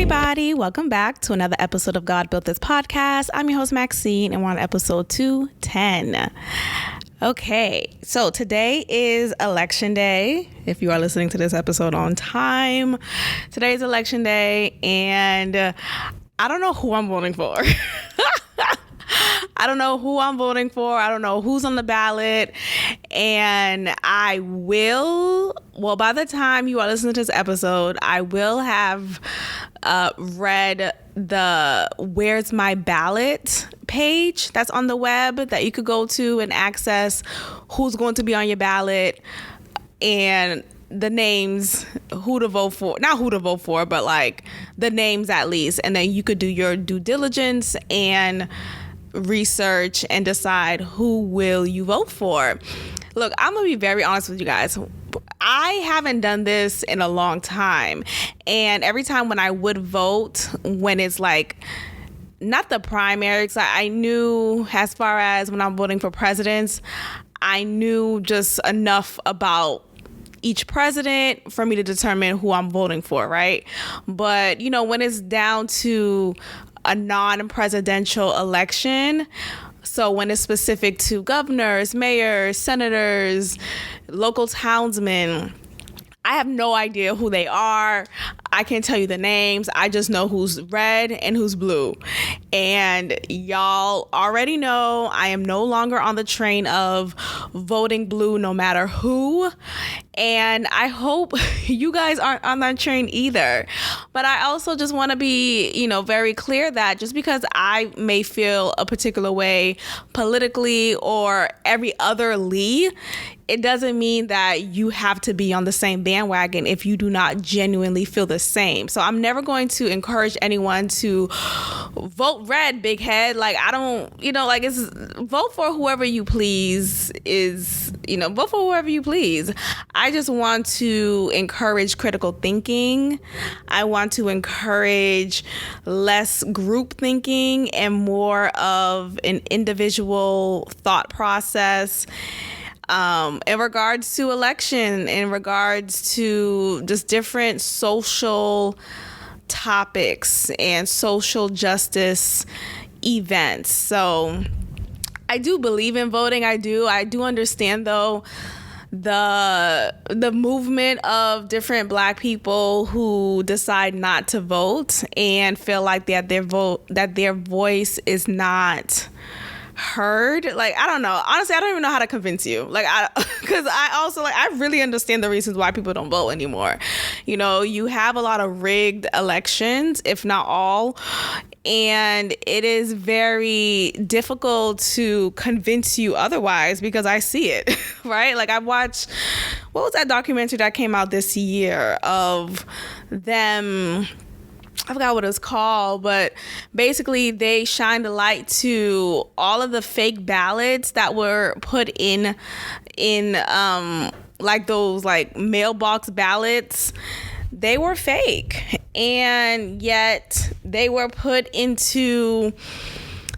everybody. Welcome back to another episode of God Built This Podcast. I'm your host, Maxine, and we're on episode 210. Okay, so today is election day. If you are listening to this episode on time, today is election day, and I don't know who I'm voting for. I don't know who I'm voting for. I don't know who's on the ballot. And by the time you are listening to this episode, I will have read the Where's My Ballot page that's on the web that you could go to and access who's going to be on your ballot and the names, who to vote for. Not who to vote for, but like the names at least. And then you could do your due diligence and research and decide who will you vote for. Look, I'm gonna be very honest with you guys. I haven't done this in a long time, and every time when I would vote, when it's like not the primaries, I knew, as far as when I'm voting for presidents, I knew just enough about each president for me to determine who I'm voting for, right? But you know, when it's down to a non-presidential election, so when it's specific to governors, mayors, senators, local townsmen, I have no idea who they are. I can't tell you the names. I just know who's red and who's blue. And y'all already know I am no longer on the train of voting blue no matter who. And I hope you guys aren't on that train either. But I also just want to be, very clear that just because I may feel a particular way politically or every otherly, it doesn't mean that you have to be on the same bandwagon if you do not genuinely feel the same. So I'm never going to encourage anyone to vote red, big head. Like, I don't, it's vote for whoever you please vote for whoever you please. I just want to encourage critical thinking. I want to encourage less group thinking and more of an individual thought process. In regards to election, in regards to just different social topics and social justice events. So I do believe in voting. I do understand, though, the movement of different Black people who decide not to vote and feel like that their voice is not heard. Like, I don't know. Honestly, I don't even know how to convince you. Because I really understand the reasons why people don't vote anymore. You have a lot of rigged elections, if not all, and it is very difficult to convince you otherwise because I see it, right? Like, I watched, what was that documentary that came out this year of them? I forgot what it was called, but basically they shined a light to all of the fake ballots that were put in like those like mailbox ballots. They were fake, and yet they were put into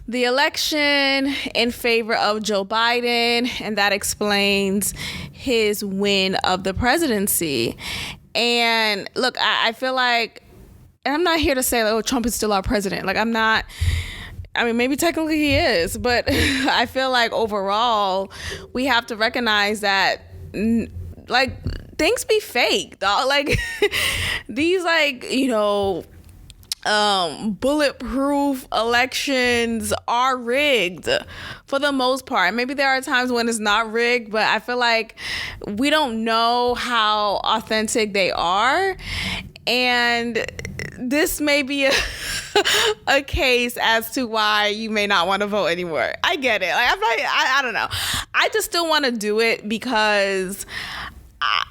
the election in favor of Joe Biden, and that explains his win of the presidency. And look, I feel like, and I'm not here to say, Trump is still our president. Like, I'm not. I mean, maybe technically he is, but I feel like overall we have to recognize that, things be fake, dog. Like, these, bulletproof elections are rigged for the most part. Maybe there are times when it's not rigged, but I feel like we don't know how authentic they are. And this may be a case as to why you may not want to vote anymore. I get it. Like, I don't know. I just still want to do it because I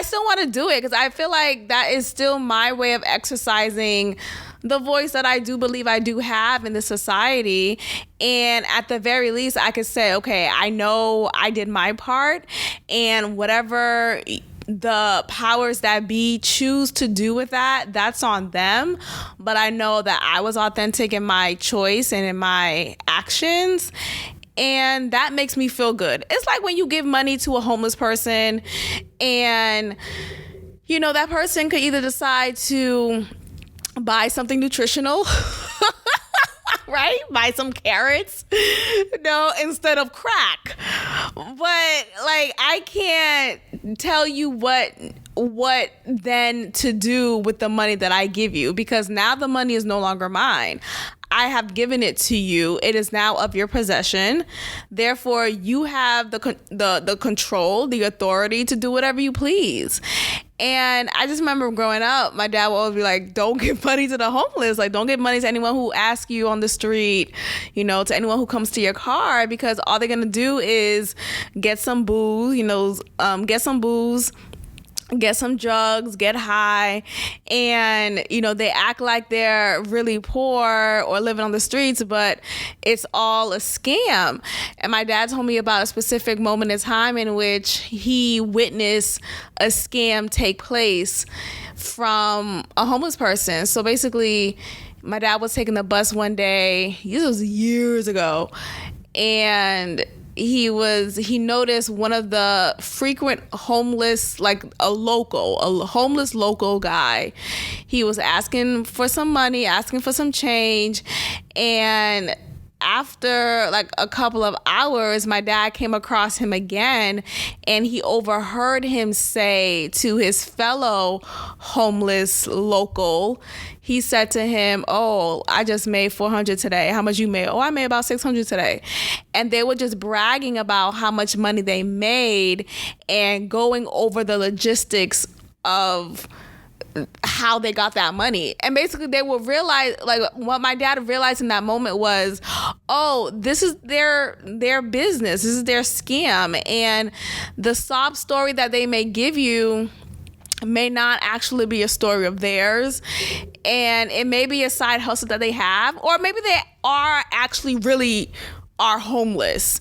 still want to do it because I feel like that is still my way of exercising the voice that I do believe I do have in this society. And at the very least, I could say, okay, I know I did my part, and whatever the powers that be choose to do with that, that's on them. But I know that I was authentic in my choice and in my actions. And that makes me feel good. It's like when you give money to a homeless person and that person could either decide to buy something nutritional, right? Buy some carrots, instead of crack. But like, I can't tell you what then to do with the money that I give you, because now the money is no longer mine. I have given it to you. It is now of your possession. Therefore, you have the control, the authority to do whatever you please. And I just remember growing up, my dad would always be like, don't give money to the homeless. Like, don't give money to anyone who asks you on the street, to anyone who comes to your car, because all they're going to do is get some booze, get some drugs, get high, and they act like they're really poor or living on the streets, but it's all a scam. And my dad told me about a specific moment in time in which he witnessed a scam take place from a homeless person. So basically, my dad was taking the bus one day, this was years ago, and he noticed one of the frequent homeless, like a homeless local guy. He was asking for some money, asking for some change. And after like a couple of hours, my dad came across him again, and he overheard him say to his fellow homeless local, he said to him, "Oh, I just made $400 today. How much you made?" "Oh, I made about $600 today." And they were just bragging about how much money they made and going over the logistics of how they got that money. And basically they will realize, like, what my dad realized in that moment was, oh, this is their business. This is their scam. And the sob story that they may give you may not actually be a story of theirs, and it may be a side hustle that they have, or maybe they are actually really are homeless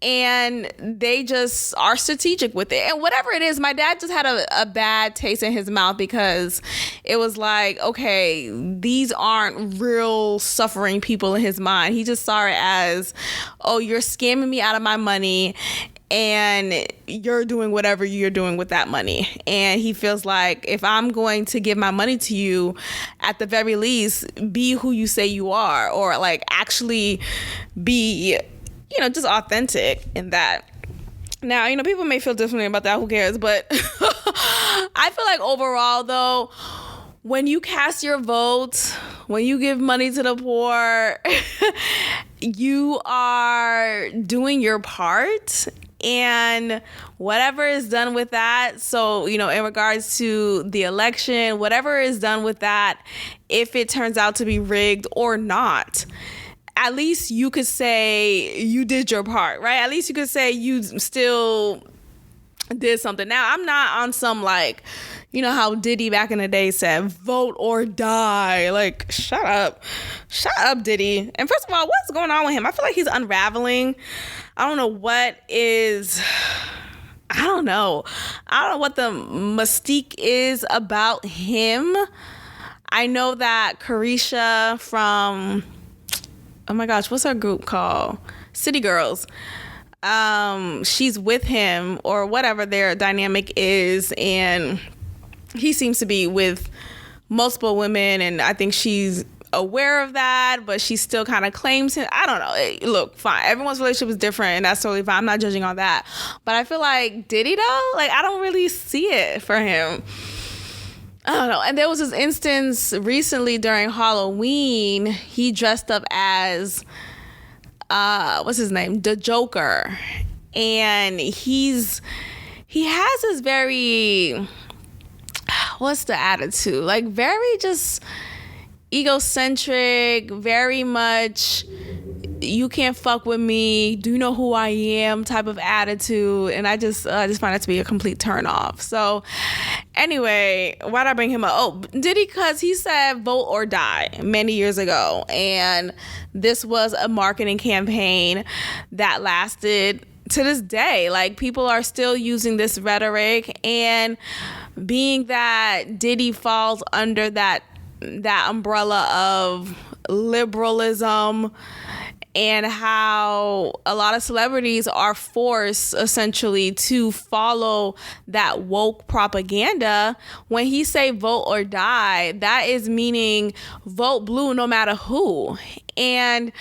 and they just are strategic with it. And whatever it is, my dad just had a bad taste in his mouth, because it was like, okay, these aren't real suffering people in his mind. He just saw it as, oh, you're scamming me out of my money, and you're doing whatever you're doing with that money. And he feels like, if I'm going to give my money to you, at the very least, be who you say you are, or like actually be, just authentic in that. Now, people may feel differently about that. Who cares? But I feel like overall, though, when you cast your vote, when you give money to the poor, you are doing your part. And whatever is done with that, so, in regards to the election, whatever is done with that, if it turns out to be rigged or not, at least you could say you did your part, right? At least you could say you still did something. Now, I'm not on some, like, how Diddy back in the day said, vote or die. Like, shut up, Diddy. And first of all, what's going on with him? I feel like he's unraveling. I don't know what the mystique is about him. I know that Carisha from, oh my gosh, what's her group called? City Girls. She's with him, or whatever their dynamic is, and he seems to be with multiple women, and I think she's aware of that, but she still kind of claims him. I don't know. Look, fine. Everyone's relationship is different, and that's totally fine. I'm not judging on that. But I feel like, Diddy, though? Like, I don't really see it for him. I don't know. And there was this instance recently during Halloween. He dressed up as, what's his name? The Joker. And he has this very, what's the attitude? Like, very just egocentric, very much you can't fuck with me, do you know who I am type of attitude. And I just find that to be a complete turn off. So anyway, why did I bring him up? Oh, Diddy, because he said vote or die many years ago, and this was a marketing campaign that lasted to this day. Like, people are still using this rhetoric, and being that Diddy falls under that umbrella of liberalism and how a lot of celebrities are forced essentially to follow that woke propaganda. When he say vote or die, that is meaning vote blue no matter who. And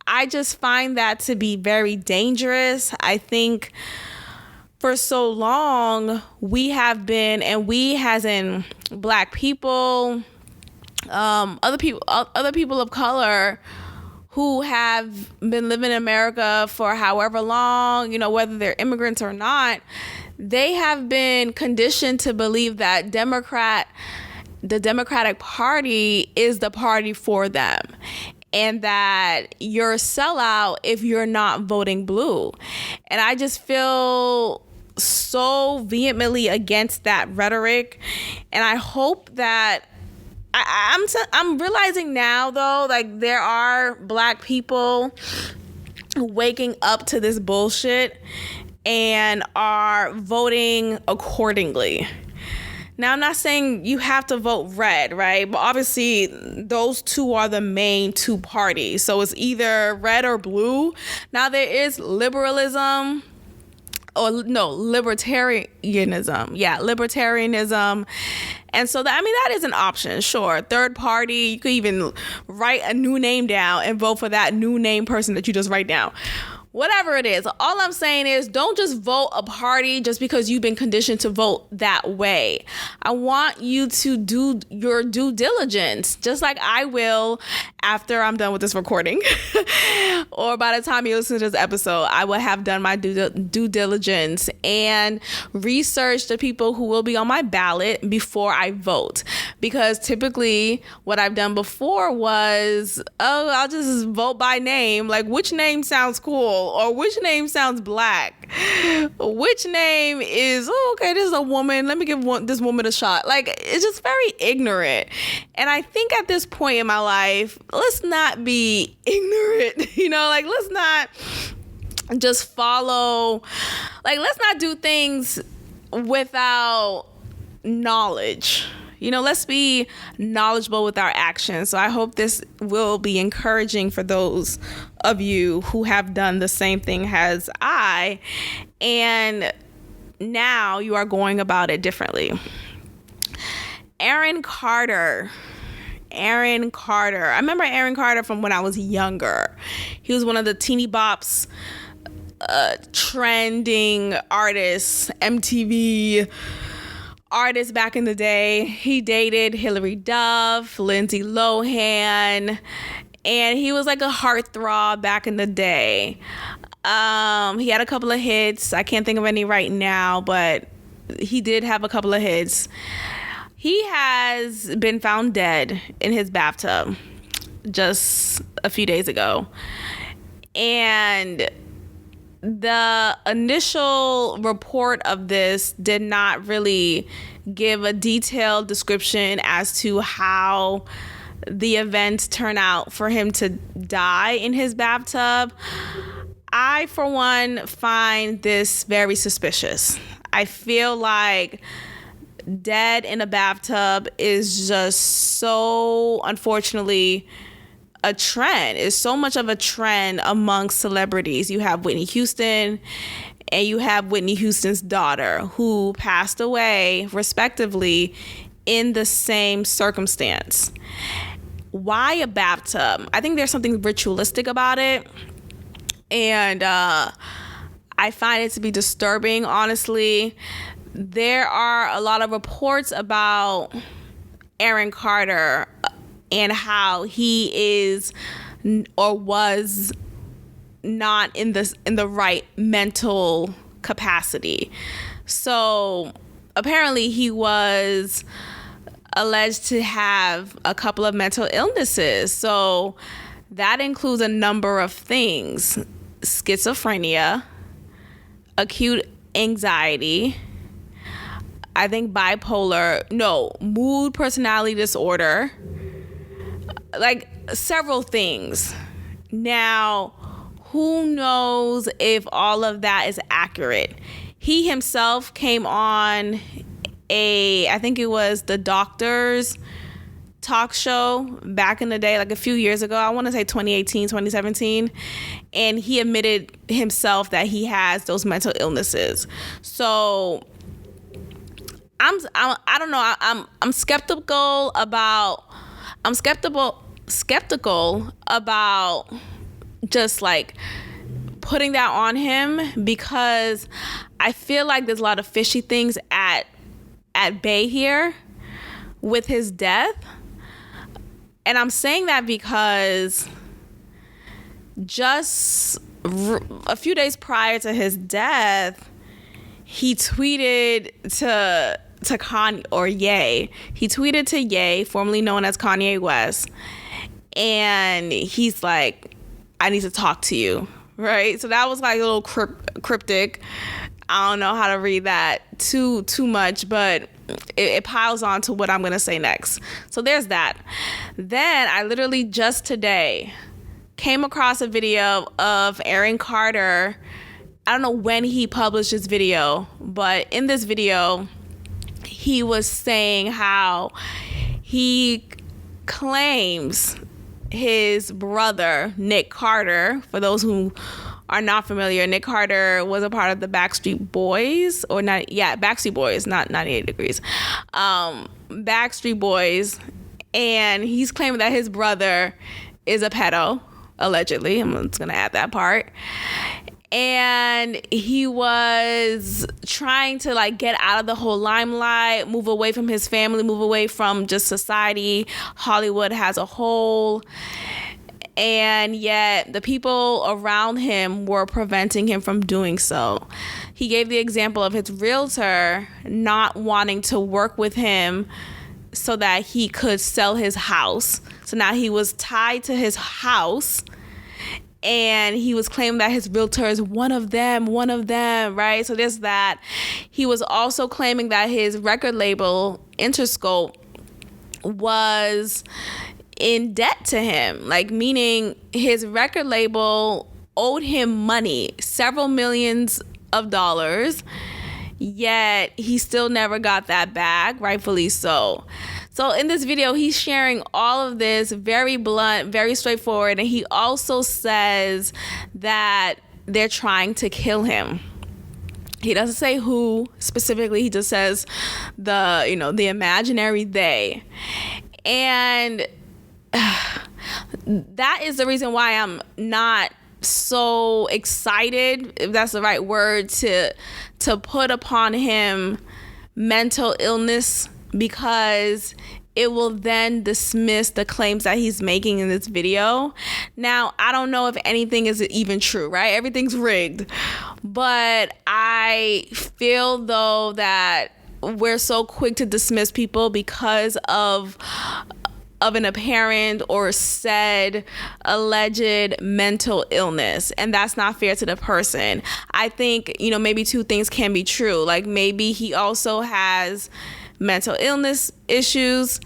I just find that to be very dangerous. I think for so long we have been, and we as in Black people, other people of color who have been living in America for however long, whether they're immigrants or not, they have been conditioned to believe that the Democratic Party is the party for them, and that you're a sellout if you're not voting blue. And I just feel so vehemently against that rhetoric, and I hope that I'm realizing now, though, like, there are Black people waking up to this bullshit and are voting accordingly. Now, I'm not saying you have to vote red, right? But obviously, those two are the main two parties. So it's either red or blue. Now, there is liberalism. Or no, libertarianism. Yeah, libertarianism. And so that is an option, sure. Third party, you could even write a new name down and vote for that new name person that you just write down. Whatever it is, all I'm saying is don't just vote a party just because you've been conditioned to vote that way. I want you to do your due diligence, just like I will after I'm done with this recording. Or by the time you listen to this episode, I will have done my due diligence and research the people who will be on my ballot before I vote. Because typically what I've done before was, I'll just vote by name. Like, which name sounds cool? Or which name sounds Black? Which name is, okay, this is a woman. Let me give this woman a shot. Like, it's just very ignorant. And I think at this point in my life, let's not be ignorant. Let's not just follow. Like, let's not do things without knowledge. Let's be knowledgeable with our actions. So I hope this will be encouraging for those of you who have done the same thing as I, and now you are going about it differently. Aaron Carter. I remember Aaron Carter from when I was younger. He was one of the teeny bops, trending artists, MTV artist back in the day. He dated Hilary Duff, Lindsay Lohan, and he was like a heartthrob back in the day. He had a couple of hits. I can't think of any right now, but he did have a couple of hits. He has been found dead in his bathtub just a few days ago. And the initial report of this did not really give a detailed description as to how the events turn out for him to die in his bathtub. I, for one, find this very suspicious. I feel like dead in a bathtub is just so, unfortunately, a trend. It's so much of a trend among celebrities. You have Whitney Houston and you have Whitney Houston's daughter, who passed away respectively in the same circumstance. Why a bathtub? I think there's something ritualistic about it, and I find it to be disturbing, honestly. There are a lot of reports about Aaron Carter and how he is or was not in the right mental capacity. So apparently he was alleged to have a couple of mental illnesses. So that includes a number of things: schizophrenia, acute anxiety, I think mood personality disorder, like several things. Now, who knows if all of that is accurate? He himself came on I think it was the doctors talk show back in the day, like a few years ago. I want to say 2018, 2017. And he admitted himself that he has those mental illnesses. So I don't know. I'm skeptical about just like putting that on him, because I feel like there's a lot of fishy things at bay here with his death. And I'm saying that because just a few days prior to his death, he tweeted to Kanye, or Ye. He tweeted to Ye, formerly known as Kanye West, and he's like, I need to talk to you, right? So that was like a little cryptic. I don't know how to read that too much, but it piles on to what I'm going to say next. So there's that. Then I literally just today came across a video of Aaron Carter. I don't know when he published this video, but in this video, he was saying how he claims his brother, Nick Carter, for those who are not familiar, Nick Carter was a part of the Backstreet Boys, or not, yeah, Backstreet Boys, not 98 Degrees. Backstreet Boys, and he's claiming that his brother is a pedo, allegedly. I'm just gonna add that part. And he was trying to like get out of the whole limelight, move away from his family, move away from just society, Hollywood as a whole. And yet the people around him were preventing him from doing so. He gave the example of his realtor not wanting to work with him so that he could sell his house. So now he was tied to his house, and he was claiming that his realtor is one of them, right? So there's that. He was also claiming that his record label, Interscope, was in debt to him, like meaning his record label owed him money, several millions of dollars, yet he still never got that back, rightfully so. So in this video, he's sharing all of this, very blunt, very straightforward, and he also says that they're trying to kill him. He doesn't say who specifically, he just says the imaginary they. And that is the reason why I'm not so excited, if that's the right word, to put upon him mental illness, because it will then dismiss the claims that he's making in this video. Now, I don't know if anything is even true, right? Everything's rigged. But I feel, though, that we're so quick to dismiss people because of an apparent or said alleged mental illness, and that's not fair to the person. I think, maybe two things can be true. Like, maybe he also has mental illness issues,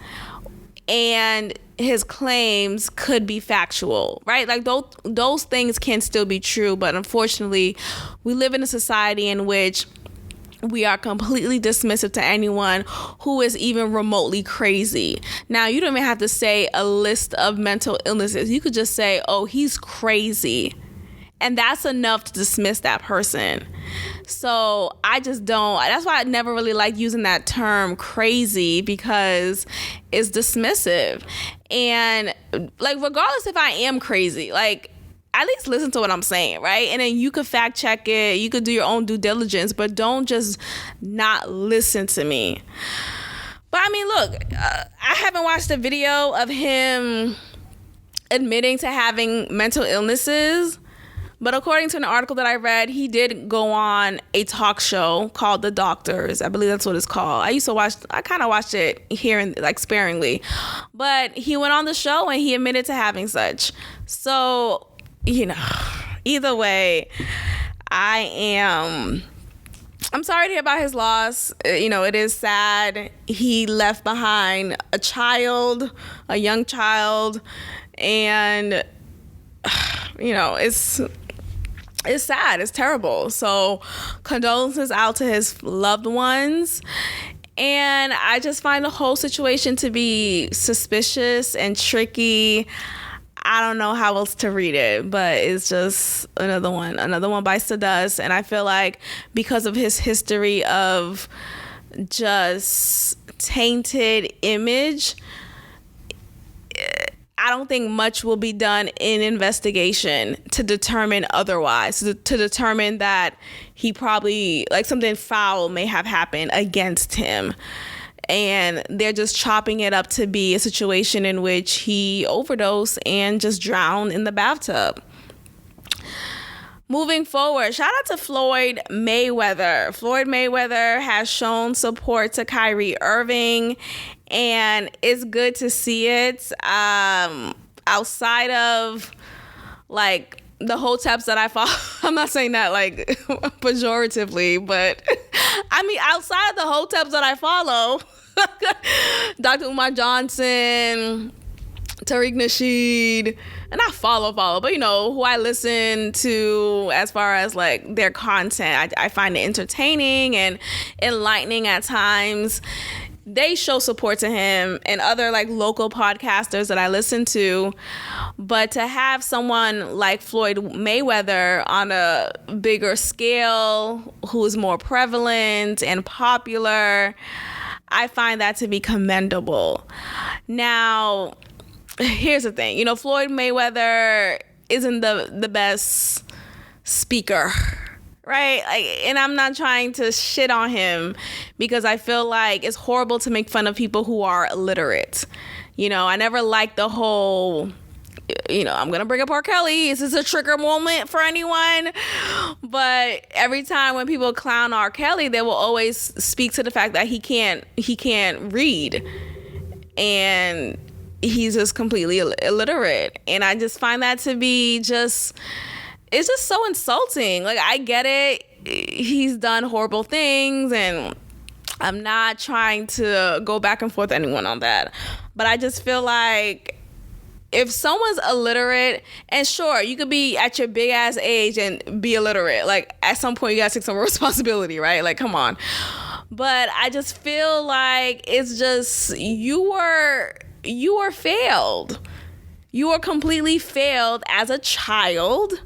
and his claims could be factual, right? Like those things can still be true, but unfortunately, we live in a society in which we are completely dismissive to anyone who is even remotely crazy. Now, you don't even have to say a list of mental illnesses. You could just say, oh, he's crazy. And that's enough to dismiss that person. So I just don't. That's why I never really like using that term crazy, because it's dismissive. And like, regardless if I am crazy, like, at least listen to what I'm saying, right? And then you could fact check it. You could do your own due diligence, but don't just not listen to me. But I mean, look, I haven't watched a video of him admitting to having mental illnesses. But according to an article that I read, he did go on a talk show called The Doctors. I believe that's what it's called. I kind of watched it here and like sparingly. But he went on the show and he admitted to having such. So, either way, I'm sorry to hear about his loss. It is sad. He left behind a young child, and it's sad. It's terrible. So condolences out to his loved ones. And I just find the whole situation to be suspicious and tricky. I don't know how else to read it, but it's just another one bites the dust. And I feel like because of his history of just tainted image, I don't think much will be done in investigation to determine otherwise, to determine that he probably, like, something foul may have happened against him. And they're just chopping it up to be a situation in which he overdosed and just drowned in the bathtub. Moving forward, shout out to Floyd Mayweather. Floyd Mayweather has shown support to Kyrie Irving, and it's good to see it. Outside of, like, the hoteps that I follow, I'm not saying that, like, pejoratively, but I mean, outside of the hoteps that I follow, Dr. Umar Johnson, Tariq Nasheed, and not follow, but, you know, who I listen to as far as, like, their content. I find it entertaining and enlightening at times. They show support to him and other, like, local podcasters that I listen to. But to have someone like Floyd Mayweather on a bigger scale, who is more prevalent and popular, I find that to be commendable. Now, here's the thing. You know, Floyd Mayweather isn't the best speaker, right? Like, and I'm not trying to shit on him, because I feel like it's horrible to make fun of people who are illiterate. You know, I never liked the whole, you know, I'm going to bring up R. Kelly. Is this a trigger moment for anyone? But every time when people clown R. Kelly, they will always speak to the fact that he can't read. And he's just completely illiterate. And I just find that to be just, it's just so insulting. Like, I get it. He's done horrible things, and I'm not trying to go back and forth with anyone on that. But I just feel like if someone's illiterate, and sure, you could be at your big ass age and be illiterate. Like, at some point, you gotta take some responsibility, right? Like, come on. But I just feel like it's just, you were failed. You were completely failed as a child.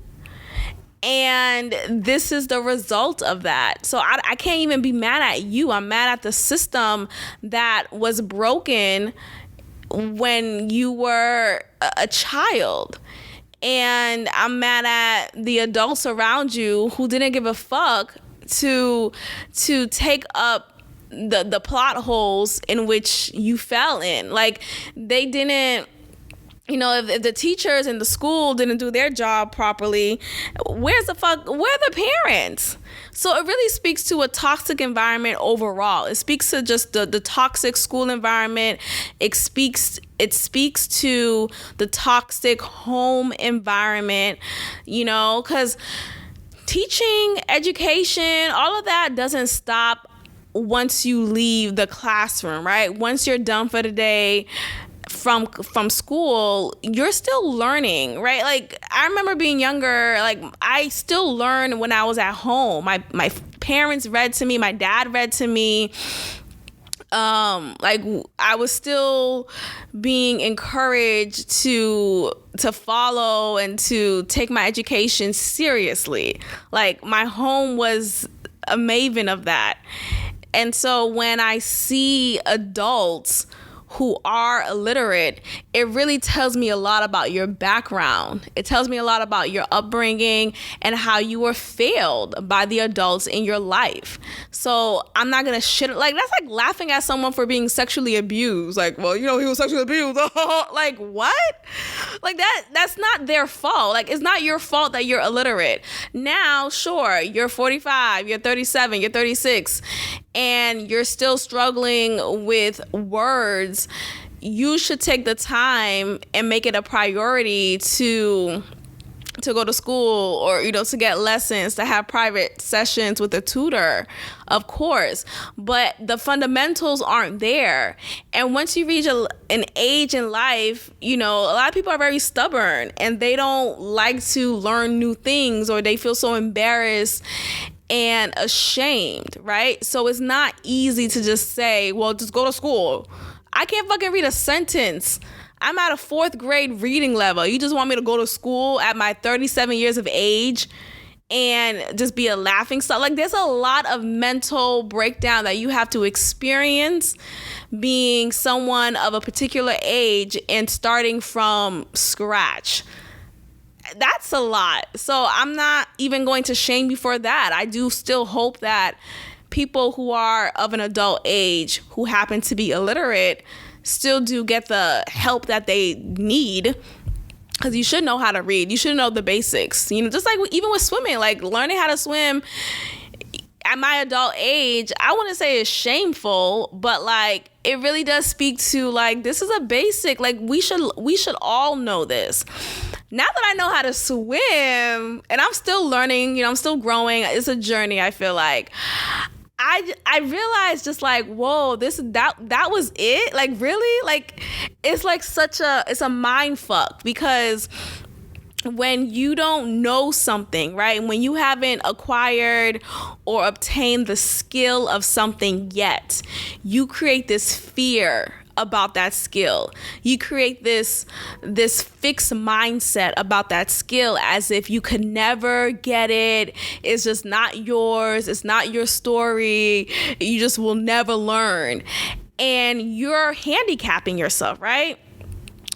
And this is the result of that. So I can't even be mad at you. I'm mad at the system that was broken when you were a child. And I'm mad at the adults around you who didn't give a fuck to take up the plot holes in which you fell in. Like, they didn't, you know, if the teachers in the school didn't do their job properly, where are the parents? So it really speaks to a toxic environment overall. It speaks to just the toxic school environment. It speaks to the toxic home environment, you know, because teaching, education, all of that doesn't stop once you leave the classroom, right? Once you're done for the day from school, you're still learning, right? Like, I remember being younger, like, I still learned when I was at home. My parents read to me, my dad read to me. Like, I was still being encouraged to follow and to take my education seriously. Like, my home was a maven of that. And so when I see adults who are illiterate, it really tells me a lot about your background. It tells me a lot about your upbringing and how you were failed by the adults in your life. So I'm not gonna shit, like, that's like laughing at someone for being sexually abused. Like, well, you know, he was sexually abused. Like, what? Like, that's not their fault. Like, it's not your fault that you're illiterate. Now, sure, you're 45, you're 37, you're 36, and you're still struggling with words. You should take the time and make it a priority to go to school, or, you know, to get lessons, to have private sessions with a tutor, of course. But the fundamentals aren't there. And once you reach an age in life, you know, a lot of people are very stubborn and they don't like to learn new things, or they feel so embarrassed and ashamed, right? So it's not easy to just say, well, just go to school. I can't fucking read a sentence. I'm at a 4th grade reading level. You just want me to go to school at my 37 years of age and just be a laughing stock? Like, there's a lot of mental breakdown that you have to experience being someone of a particular age and starting from scratch. That's a lot. So I'm not even going to shame you for that. I do still hope that people who are of an adult age who happen to be illiterate still do get the help that they need, because you should know how to read. You should know the basics. You know, just like even with swimming, like learning how to swim at my adult age, I wouldn't say it's shameful, but like it really does speak to like, this is a basic, like we should all know this. Now that I know how to swim, and I'm still learning, you know, I'm still growing. It's a journey, I feel like. I realized just like, whoa, that was it? Like, really? Like, it's like it's a mind fuck, because when you don't know something, right? When you haven't acquired or obtained the skill of something yet, you create this fear about that skill. You create this fixed mindset about that skill, as if you could never get it. It's just not yours. It's not your story. You just will never learn. And you're handicapping yourself, right?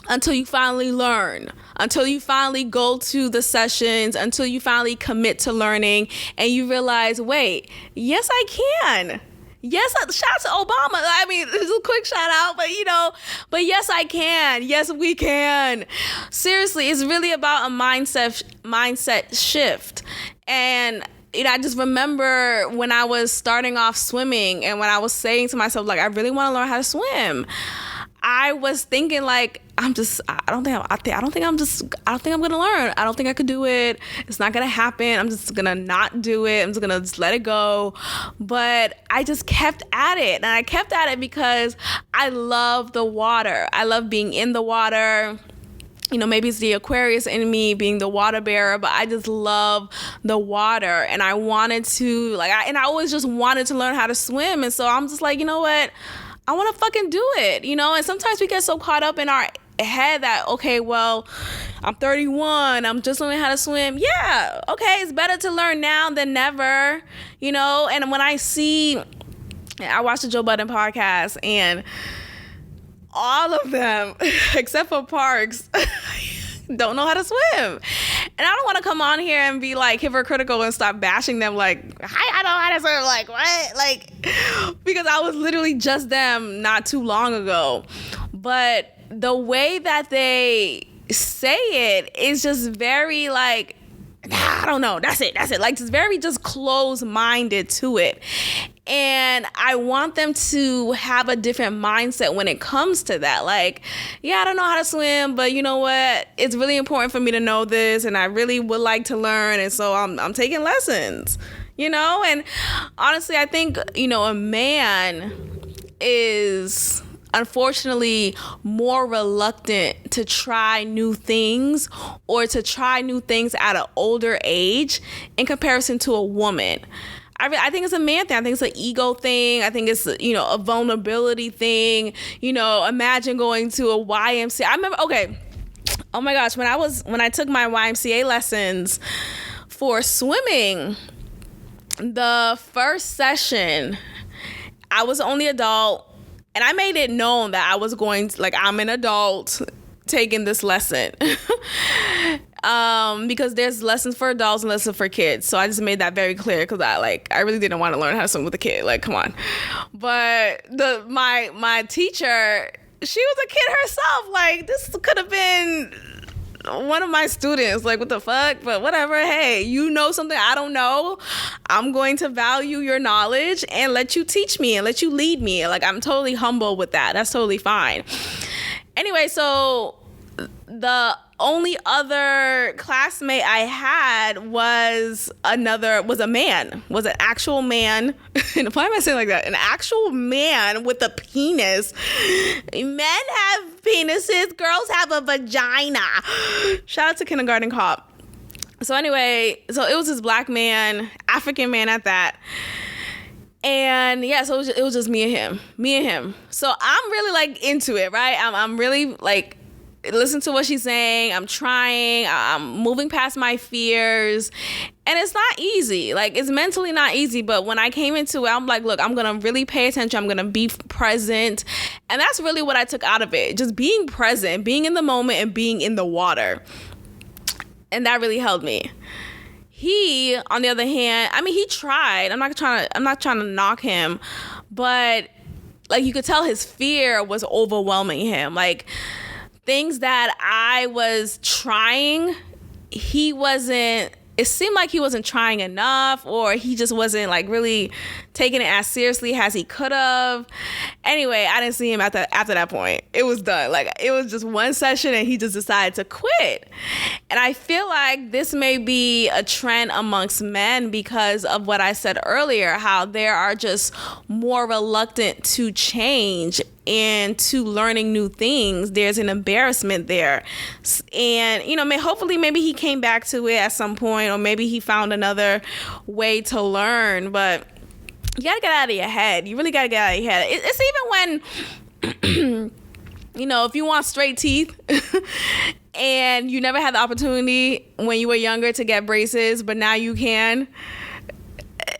Until you finally learn, until you finally go to the sessions, until you finally commit to learning and you realize, wait, yes, I can. Yes, shout out to Obama. I mean, this is a quick shout out, but yes, I can. Yes, we can. Seriously, it's really about a mindset shift. And I just remember when I was starting off swimming and when I was saying to myself, like, I really want to learn how to swim, I was thinking like, I don't think I'm gonna learn. I don't think I could do it. It's not gonna happen. I'm just gonna not do it. I'm just gonna let it go. But I just kept at it, and I kept at it because I love the water. I love being in the water. You know, maybe it's the Aquarius in me being the water bearer, but I just love the water, and I wanted to I always just wanted to learn how to swim, and so I'm just like, you know what? I want to fucking do it, and sometimes we get so caught up in our head that, okay, well, I'm 31, I'm just learning how to swim. Yeah, okay, it's better to learn now than never, and when I watched the Joe Budden podcast, and all of them, except for Parks, don't know how to swim. And I don't want to come on here and be like hypocritical and stop bashing them like, I know how to swim, like what? Like, because I was literally just them not too long ago. But the way that they say it is just very like, I don't know, that's it. Like, it's very just close-minded to it. And I want them to have a different mindset when it comes to that. Like, yeah, I don't know how to swim, but you know what? It's really important for me to know this, and I really would like to learn, and so I'm taking lessons, And honestly, I think, a man is unfortunately more reluctant to try new things or to try new things at an older age in comparison to a woman. I think it's a man thing. I think it's an ego thing. I think it's, a vulnerability thing. Imagine going to a YMCA. I remember, okay, oh my gosh, when I took my YMCA lessons for swimming, the first session, I was the only adult, and I made it known that I was going to, like, I'm an adult taking this lesson. Because there's lessons for adults and lessons for kids. So I just made that very clear, because I really didn't want to learn how to swim with a kid. Like, come on. But my teacher, she was a kid herself. Like, this could have been one of my students. Like, what the fuck? But whatever. Hey, you know something I don't know. I'm going to value your knowledge and let you teach me and let you lead me. Like, I'm totally humble with that. That's totally fine. Anyway, so the only other classmate I had was an actual man. Why am I saying like that? An actual man with a penis. Men have penises. Girls have a vagina. Shout out to Kindergarten Cop. So anyway, so it was this black man, African man at that. And yeah, so it was just me and him. So I'm really like into it, right? I'm really like, listen to what she's saying. I'm trying. I'm moving past my fears. And it's not easy. Like, it's mentally not easy. But when I came into it, I'm like, look, I'm going to really pay attention. I'm going to be present. And that's really what I took out of it. Just being present, being in the moment, and being in the water. And that really helped me. He, on the other hand, I mean, he tried. I'm not trying to knock him, but like, you could tell his fear was overwhelming him. Like, things that I was trying, it seemed like he wasn't trying enough, or he just wasn't like really taking it as seriously as he could have. Anyway, I didn't see him after that point. It was done. Like, it was just one session and he just decided to quit. And I feel like this may be a trend amongst men because of what I said earlier, how they are just more reluctant to change and to learning new things. There's an embarrassment there. And, you know, hopefully maybe he came back to it at some point, or maybe he found another way to learn. But you got to get out of your head. You really got to get out of your head. It's even when, you know, if you want straight teeth and you never had the opportunity when you were younger to get braces, but now you can.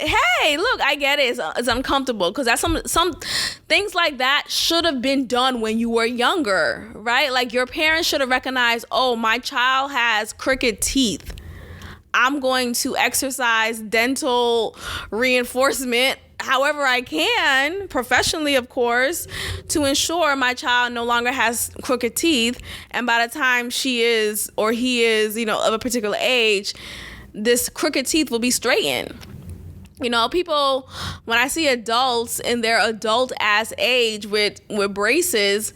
Hey, look, I get it. It's uncomfortable because that's some things like that should have been done when you were younger, right? Like, your parents should have recognized, oh, my child has crooked teeth. I'm going to exercise dental reinforcement however I can, professionally, of course, to ensure my child no longer has crooked teeth. And by the time she is, or he is, you know, of a particular age, this crooked teeth will be straightened. You know, people, when I see adults in their adult ass age with braces,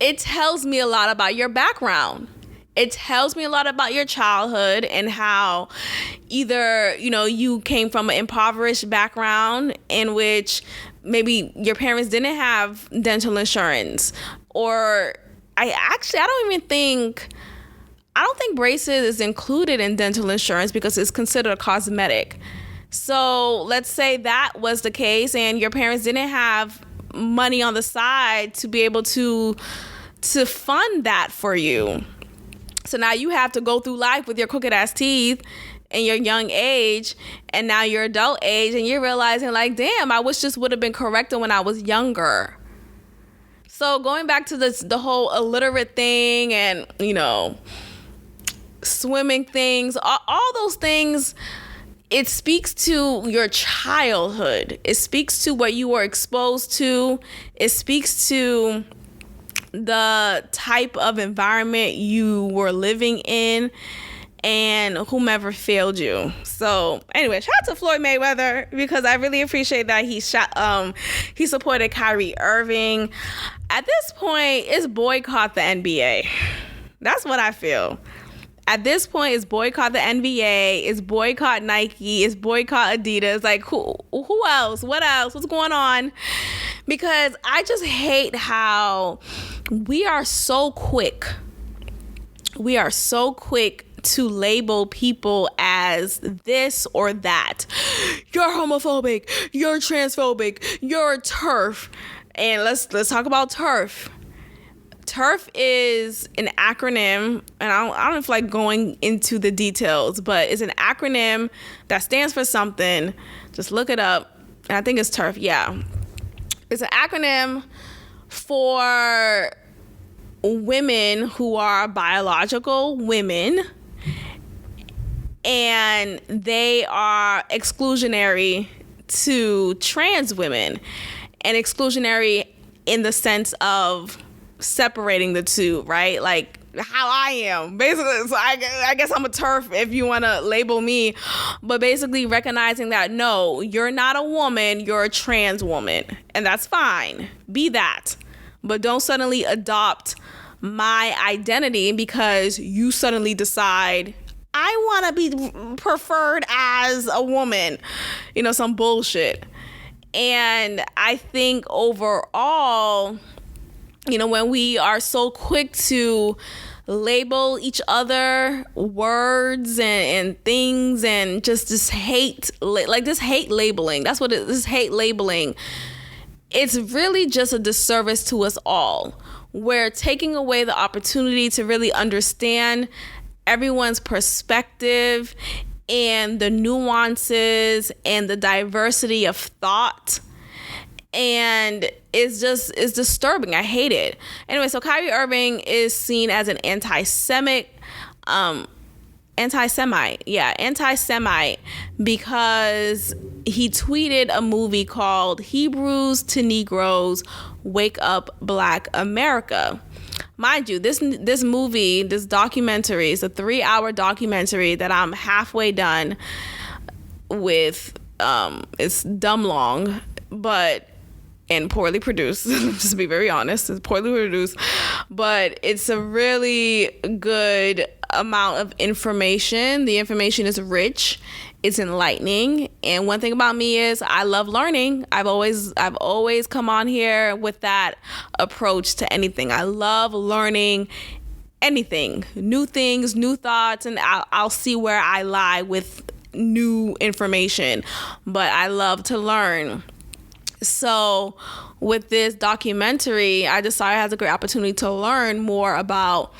it tells me a lot about your background. It tells me a lot about your childhood and how either, you know, you came from an impoverished background in which maybe your parents didn't have dental insurance, or I don't think braces is included in dental insurance because it's considered a cosmetic. So let's say that was the case and your parents didn't have money on the side to be able to fund that for you. So now you have to go through life with your crooked ass teeth in your young age, and now your adult age, and you're realizing like, damn, I wish this would have been corrected when I was younger. So going back to the whole illiterate thing and, you know, swimming things, all those things, it speaks to your childhood. It speaks to what you were exposed to. It speaks to the type of environment you were living in and whomever failed you. So anyway, shout out to Floyd Mayweather, because I really appreciate that he supported Kyrie Irving. At this point, it's boycott the NBA. That's what I feel. At this point, it's boycott the NBA, it's boycott Nike, it's boycott Adidas. Like, who else? What else? What's going on? Because I just hate how we are so quick. We are so quick to label people as this or that. You're homophobic. You're transphobic. You're a TERF. And let's talk about TERF. TERF is an acronym, and I don't feel like going into the details, but it's an acronym that stands for something. Just look it up, and I think it's TERF. Yeah, it's an acronym for women who are biological women, and they are exclusionary to trans women, and exclusionary in the sense of separating the two, right? Like how I am, basically. So I guess I'm a TERF if you want to label me, but basically recognizing that no, you're not a woman, you're a trans woman, and that's fine. Be that, but don't suddenly adopt my identity because you suddenly decide I want to be preferred as a woman, you know, some bullshit. And I think overall, you know, when we are so quick to label each other words and things, and just this hate, like this hate labeling. That's what it is, this hate labeling. It's really just a disservice to us all. We're taking away the opportunity to really understand everyone's perspective and the nuances and the diversity of thought. And it's disturbing. I hate it. Anyway, so Kyrie Irving is seen as an anti-Semite, because he tweeted a movie called Hebrews to Negroes, Wake Up Black America. Mind you, this movie, this documentary, is a 3-hour documentary that I'm halfway done with. It's dumb long, and poorly produced. Just to be very honest, it's poorly produced, but it's a really good amount of information. The information is rich, it's enlightening, and one thing about me is I love learning. I've always come on here with that approach to anything. I love learning anything, new things, new thoughts, and I'll see where I lie with new information, but I love to learn. So with this documentary, I decided it has a great opportunity to learn more about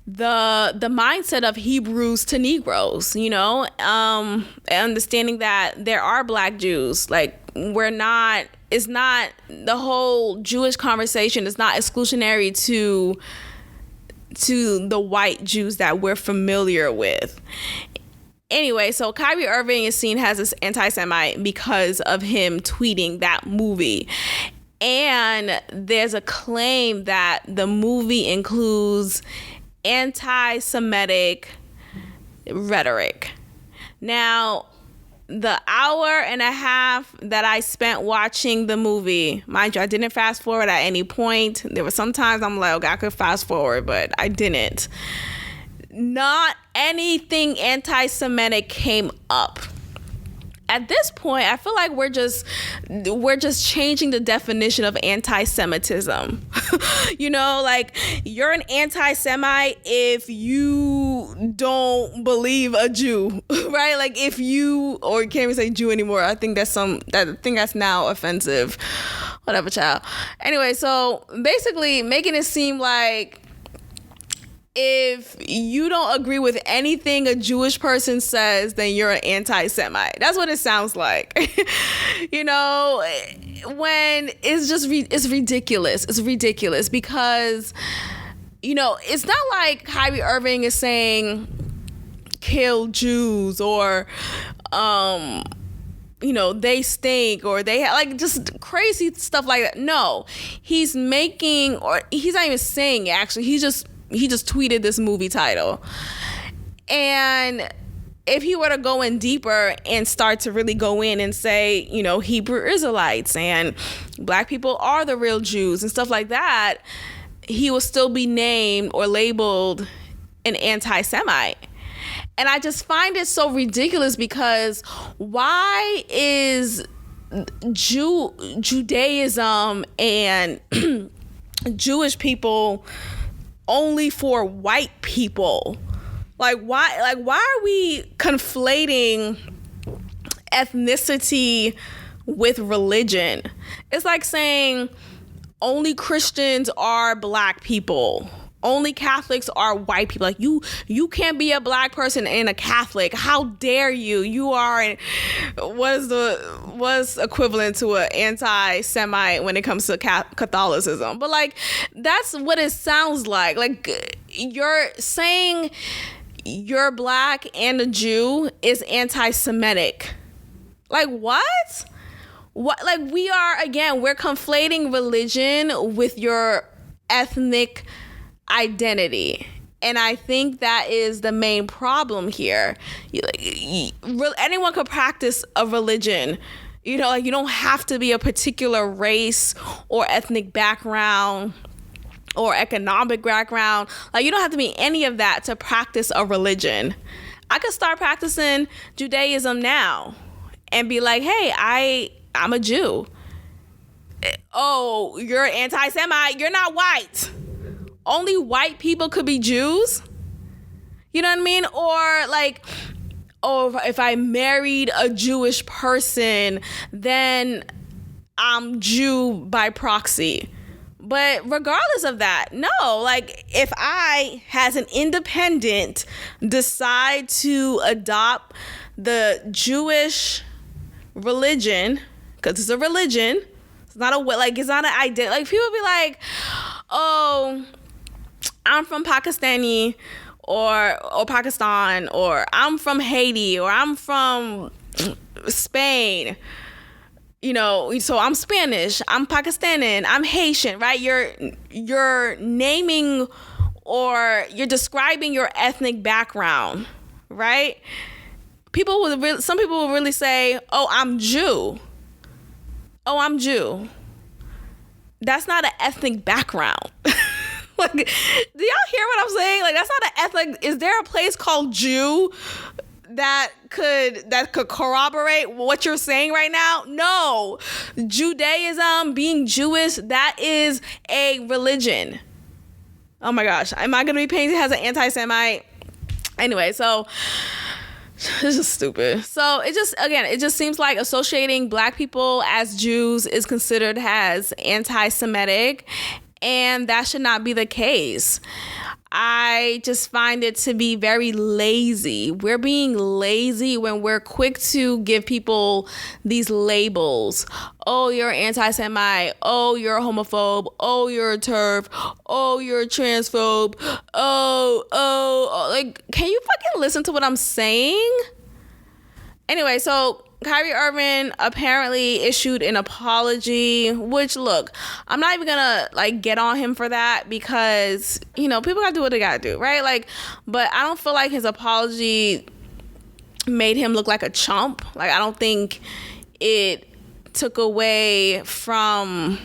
the mindset of Hebrews to Negroes, understanding that there are Black Jews. Like, it's not the whole Jewish conversation is not exclusionary to the white Jews that we're familiar with. Anyway, so Kyrie Irving is seen as this anti-Semite because of him tweeting that movie. And there's a claim that the movie includes anti-Semitic rhetoric. Now, the hour and a half that I spent watching the movie, mind you, I didn't fast forward at any point. There were some times I'm like, okay, I could fast forward, but I didn't. Not anything anti-Semitic came up. At this point, I feel like we're just changing the definition of anti-Semitism. Like, you're an anti-Semite if you don't believe a Jew, right? Like, if you, or you can't even say Jew anymore. I think that's now offensive. Whatever, child. Anyway, so basically making it seem like if you don't agree with anything a Jewish person says, then you're an anti-Semite. That's what it sounds like. When it's ridiculous. It's ridiculous because, it's not like Kyrie Irving is saying kill Jews or, they stink or they like just crazy stuff like that. No, he's not even saying it, actually. He just tweeted this movie title. And if he were to go in deeper and start to really go in and say, Hebrew Israelites and Black people are the real Jews and stuff like that, he will still be named or labeled an anti-Semite. And I just find it so ridiculous because why is Judaism and Jewish people only for white people? Why are we conflating ethnicity with religion? It's like saying only Christians are Black people, only Catholics are white people. Like, you can't be a Black person and a Catholic. How dare you? You are what's equivalent to an anti-Semite when it comes to Catholicism. But like, that's what it sounds like. Like, you're saying you're Black and a Jew is anti-Semitic. Like, what? Like, we're conflating religion with your ethnic identity. And I think that is the main problem here. Anyone could practice a religion. You don't have to be a particular race or ethnic background or economic background. Like, you don't have to be any of that to practice a religion. I could start practicing Judaism now and be like, hey, I'm a Jew. Oh, you're anti-Semite. You're not white. only white people could be Jews? You know what I mean? Or like, oh, if I married a Jewish person, then I'm Jew by proxy. But regardless of that, no, like if I, as an independent, decide to adopt the Jewish religion, because it's a religion, it's not a, like, it's not an identity. Like, people be like, oh, I'm from Pakistani or Pakistan, or I'm from Haiti, or I'm from Spain. You know, so I'm Spanish, I'm Pakistani, I'm Haitian, right? You're naming, or you're describing your ethnic background, right? Some people will really say, oh, I'm Jew. Oh, I'm Jew. That's not an ethnic background. Like, do y'all hear what I'm saying? Like, that's not an ethnic. Is there a place called Jew that could corroborate what you're saying right now? No. Judaism, being Jewish, that is a religion. Oh my gosh. Am I going to be painted as an anti-Semite? Anyway, so this is stupid. So it just seems like associating black people as Jews is considered as anti-Semitic, and that should not be the case. I just find it to be very lazy. We're being lazy when we're quick to give people these labels. Oh, you're an anti-Semite. Oh, you're a homophobe. Oh, you're a TERF. Oh, you're a transphobe. Oh. Like, can you fucking listen to what I'm saying? Anyway, so Kyrie Irving apparently issued an apology, which, look, I'm not even gonna like get on him for that, because, you know, people gotta do what they gotta do, right? Like, but I don't feel like his apology made him look like a chump. Like, I don't think it took away from,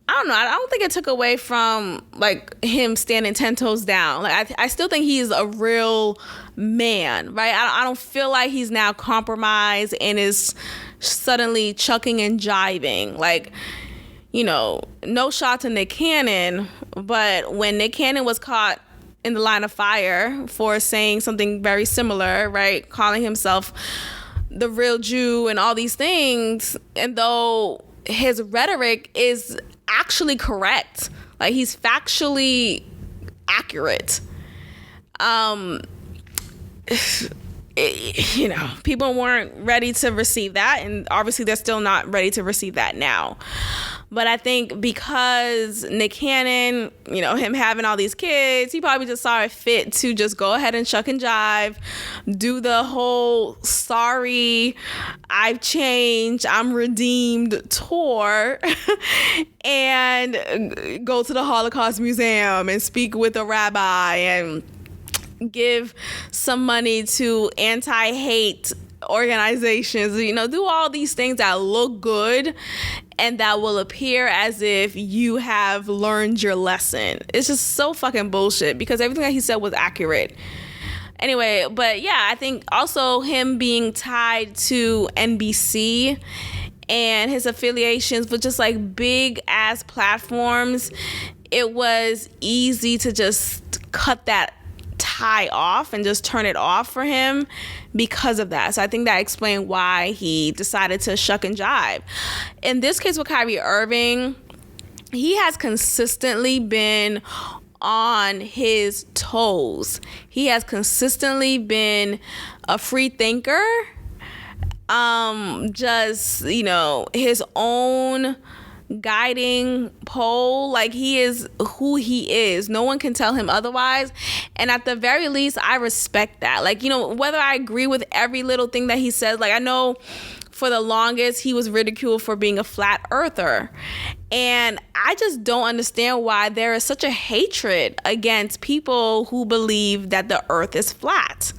I don't think it took away from like him standing 10 toes down. Like, I still think he's a real man, right? I don't feel like he's now compromised and is suddenly chucking and jiving. Like, you know, no shot to Nick Cannon, but when Nick Cannon was caught in the line of fire for saying something very similar, right? Calling himself the real Jew and all these things, and though his rhetoric is actually correct, like he's factually accurate, you know, people weren't ready to receive that, and obviously they're still not ready to receive that now. But I think because Nick Cannon, you know, him having all these kids, he probably just saw it fit to just go ahead and chuck and jive, do the whole sorry, I've changed, I'm redeemed tour, and go to the Holocaust Museum and speak with a rabbi and give some money to anti-hate organizations, you know, do all these things that look good and that will appear as if you have learned your lesson. It's just so fucking bullshit, because everything that he said was accurate. Anyway, but yeah, I think also him being tied to NBC and his affiliations with just like big ass platforms, it was easy to just cut that tie off and just turn it off for him because of that. So I think that explained why he decided to shuck and jive. In this case with Kyrie Irving, he has consistently been on his toes. He has consistently been a free thinker. Just, you know, his own guiding pole. Like, he is who he is. No one can tell him otherwise. And at the very least, I respect that. Like, you know, whether I agree with every little thing that he says, like, I know for the longest he was ridiculed for being a flat earther. And I just don't understand why there is such a hatred against people who believe that the earth is flat.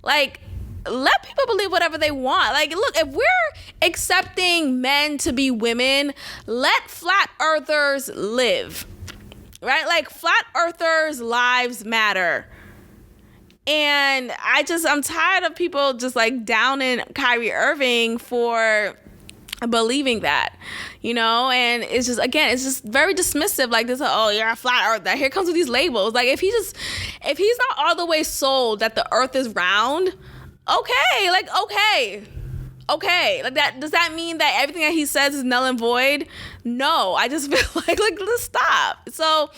Like, let people believe whatever they want. Like, look, if we're accepting men to be women, let flat earthers live, right? Like, flat earthers' lives matter. And I'm tired of people just like downing Kyrie Irving for believing that, and it's just very dismissive. Like this, oh, you're a flat earther. Here comes with these labels. Like if he's not all the way sold that the earth is round, okay, like that, does that mean that everything that he says is null and void? No, I just feel like let's stop. So,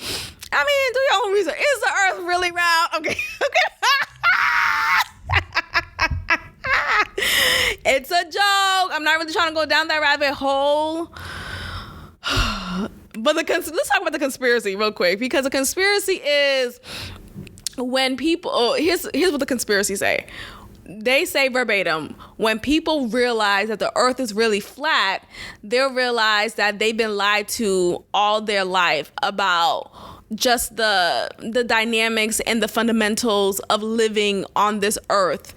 I mean, do your own research. Is the earth really round? Okay. It's a joke. I'm not really trying to go down that rabbit hole. But let's talk about the conspiracy real quick, because the conspiracy is when people, here's what the conspiracy say. They say verbatim, when people realize that the earth is really flat, they'll realize that they've been lied to all their life about just the dynamics and the fundamentals of living on this earth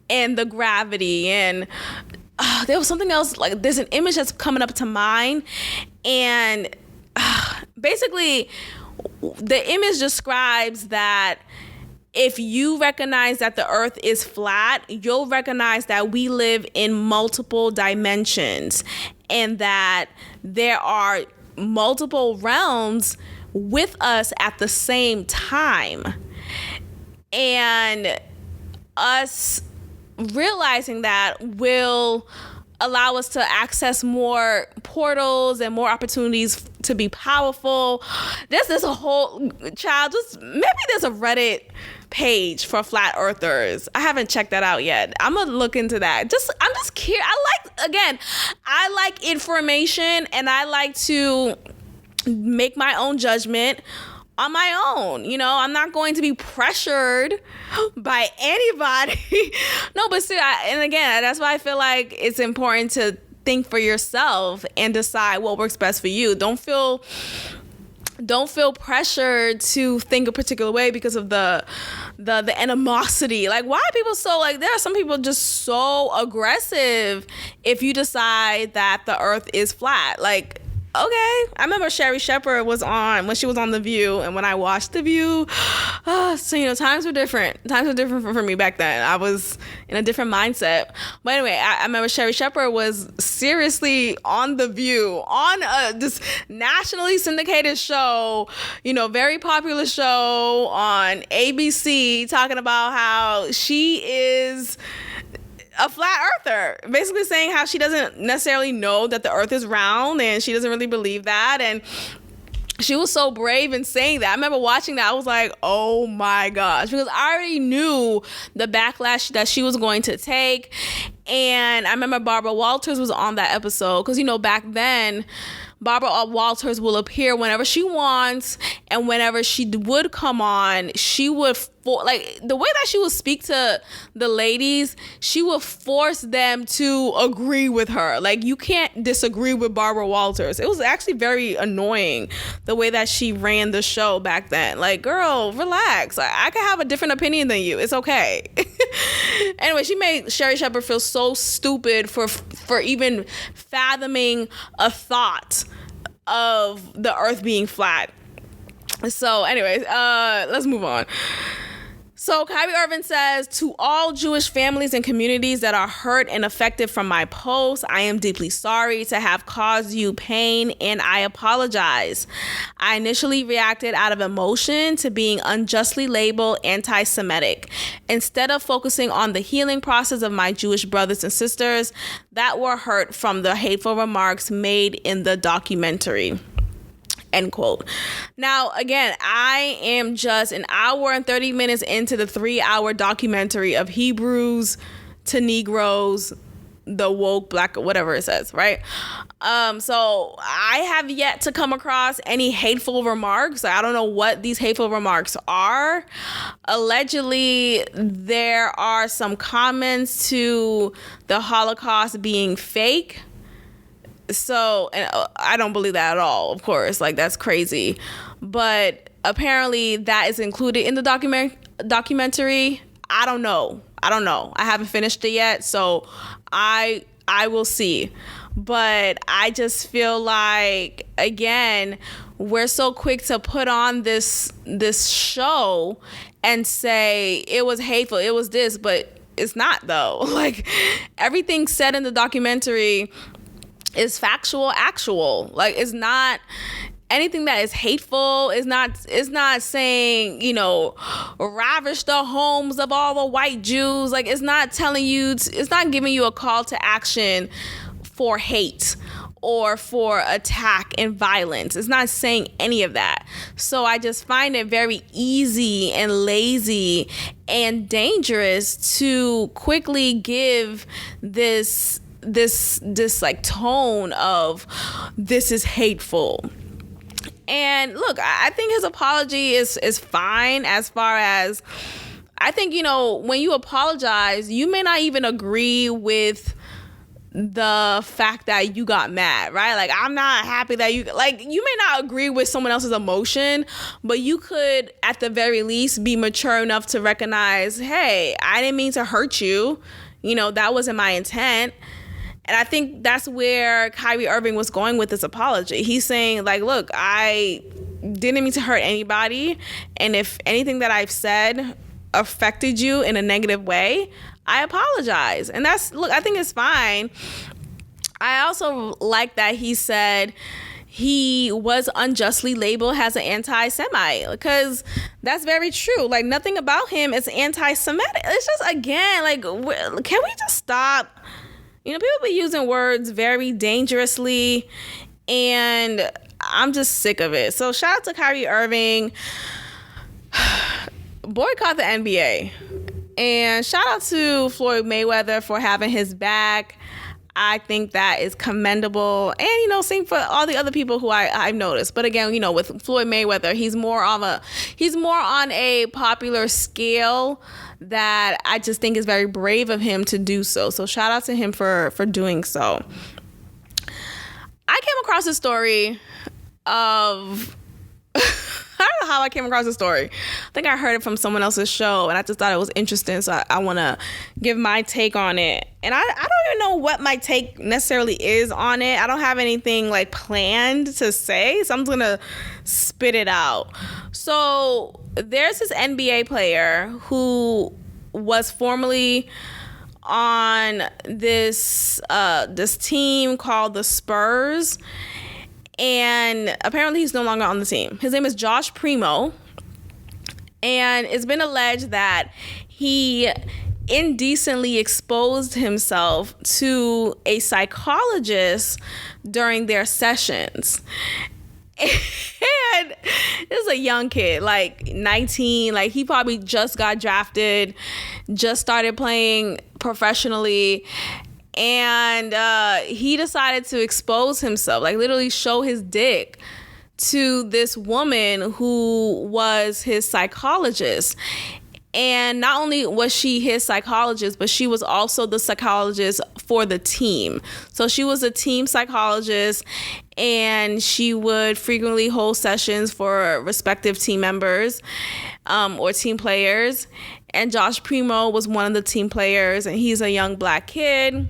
and the gravity. And there was something else, like there's an image that's coming up to mind, and basically the image describes that if you recognize that the earth is flat, you'll recognize that we live in multiple dimensions and that there are multiple realms with us at the same time. And us realizing that will allow us to access more portals and more opportunities to be powerful. There's a whole child, just maybe there's a Reddit page for flat earthers. I haven't checked that out yet. I'm gonna look into that. I'm just curious. I like information, and I like to make my own judgment on my own. I'm not going to be pressured by anybody. No, but see, and again, that's why I feel like it's important to think for yourself and decide what works best for you. Don't feel pressured to think a particular way because of the animosity. Like, why are people so, like, there are some people just so aggressive if you decide that the earth is flat. Like, okay. I remember Sherry Shepherd was on when she was on The View, and when I watched The View, so times were different. Times were different for me back then. I was in a different mindset. But anyway, I remember Sherry Shepherd was seriously on The View, on this nationally syndicated show, very popular show on ABC, talking about how she is a flat earther, basically saying how she doesn't necessarily know that the earth is round, and she doesn't really believe that. And she was so brave in saying that. I remember watching that. I was like, oh my gosh, because I already knew the backlash that she was going to take. And I remember Barbara Walters was on that episode, because back then Barbara Walters will appear whenever she wants, and whenever she would come on, she would the way that she would speak to the ladies, she would force them to agree with her. Like, you can't disagree with Barbara Walters. It was actually very annoying the way that she ran the show back then. Like, girl, relax. I can have a different opinion than you. It's okay. Anyway, she made Sherry Shepherd feel so stupid for even fathoming a thought of the earth being flat. So anyways, let's move on. So Kyrie Irving says, to all Jewish families and communities that are hurt and affected from my post, I am deeply sorry to have caused you pain, and I apologize. I initially reacted out of emotion to being unjustly labeled anti-Semitic, instead of focusing on the healing process of my Jewish brothers and sisters that were hurt from the hateful remarks made in the documentary. End quote. Now, again, I am just an hour and 30 minutes into the 3-hour documentary of Hebrews to Negroes, the woke black, whatever it says, right? So I have yet to come across any hateful remarks. I don't know what these hateful remarks are. Allegedly, there are some comments to the Holocaust being fake. So, and I don't believe that at all, of course. Like, that's crazy. But apparently that is included in the documentary. I don't know. I haven't finished it yet, so I will see. But I just feel like, again, we're so quick to put on this show and say it was hateful, it was this, but it's not, though. Like, everything said in the documentary is factual, actual. Like, it's not anything that is hateful. It's not saying, ravish the homes of all the white Jews. Like, it's not telling you, it's not giving you a call to action for hate or for attack and violence. It's not saying any of that. So I just find it very easy and lazy and dangerous to quickly give this like tone of this is hateful. And look, I think his apology is fine, as far as I think, when you apologize, you may not even agree with the fact that you got mad, right? Like, I'm not happy that you may not agree with someone else's emotion, but you could at the very least be mature enough to recognize, hey, I didn't mean to hurt you. That wasn't my intent. And I think that's where Kyrie Irving was going with this apology. He's saying, like, look, I didn't mean to hurt anybody. And if anything that I've said affected you in a negative way, I apologize. And I think it's fine. I also like that he said he was unjustly labeled as an anti-Semite, because that's very true. Like, nothing about him is anti-Semitic. It's just, again, like, can we just stop? People be using words very dangerously, and I'm just sick of it. So shout out to Kyrie Irving. Boycott the NBA. And shout out to Floyd Mayweather for having his back. I think that is commendable. And, same for all the other people who I've noticed. But again, with Floyd Mayweather, he's more on a popular scale that I just think is very brave of him to do so. So shout out to him for doing so. I came across a story of I don't know how I came across the story. I think I heard it from someone else's show, and I just thought it was interesting, so I want to give my take on it. And I don't even know what my take necessarily is on it. I don't have anything like planned to say, so I'm just going to spit it out. So there's this NBA player who was formerly on this team called the Spurs, and apparently he's no longer on the team. His name is Josh Primo, and it's been alleged that he indecently exposed himself to a psychologist during their sessions. And this is a young kid, like 19, like he probably just got drafted, just started playing professionally, and he decided to expose himself, like literally show his dick to this woman who was his psychologist. And not only was she his psychologist, but she was also the psychologist for the team. So she was a team psychologist, and she would frequently hold sessions for respective team members or team players. And Josh Primo was one of the team players, and he's a young black kid.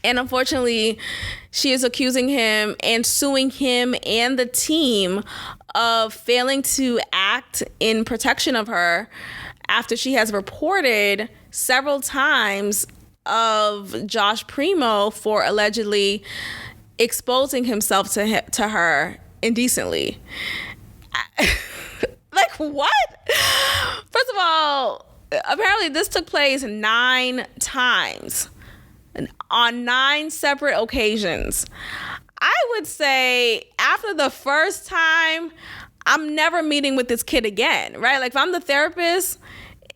And unfortunately, she is accusing him and suing him and the team of failing to act in protection of her after she has reported several times of Josh Primo for allegedly exposing himself to her indecently. Like, what? First of all, apparently this took place 9 times on 9 separate occasions. I would say after the first time, I'm never meeting with this kid again, right? Like, if I'm the therapist